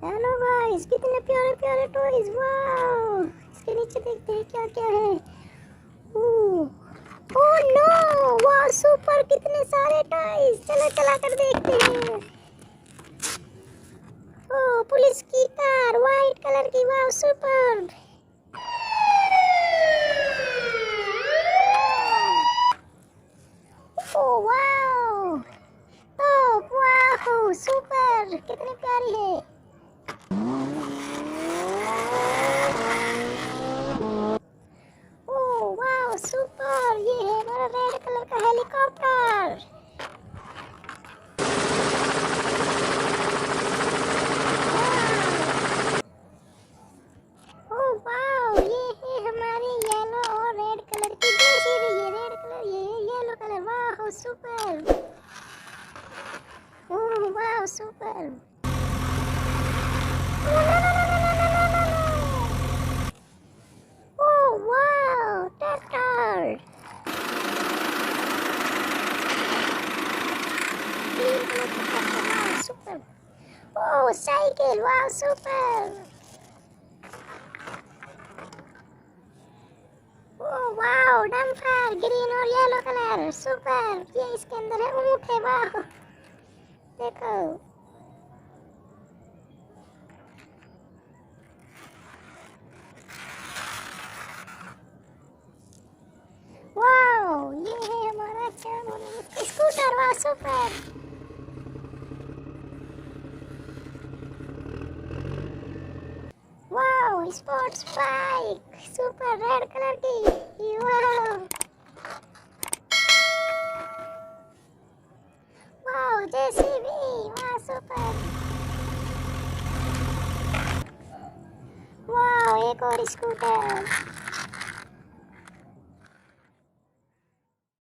Hello guys, कितने प्यारे प्यारे टॉयज। वाओ, इसके नीचे देखते हैं क्या क्या है। ओह नो, वाह सुपर, कितने सारे टॉयज। चलो चला कर देखते हैं। ओह, पुलिस की कार वाइट कलर की। वाह सुपर। ओह वाओ, ओह वाह सुपर, कितनी प्यारी है। ओह वाह सुपर, ये है हमारा रेड कलर का हेलीकॉप्टर। ओह वाह, ये है हमारी येलो और रेड कलर की जेसीबी। ये रेड कलर, ये है येलो कलर। वाह सुपर। ओह वाह सुपर। ओह वाह ट्रैक्टर। ग्रीन कलर का ट्रैक्टर। वाह सुपर। ओह साइकिल। वाह सुपर। ओह वाह डंपर, ग्रीन और येलो कलर। सुपर। ये इसके अंदर है ऊंट है। वाह देखो। वाह, ये है हमारा क्या बोले इसको, स्कूटर। वाह सुपर। वाह sports bike super, red colour की। वाह वाह जेसीबी। वाह सुपर। वाह एक और स्कूटर।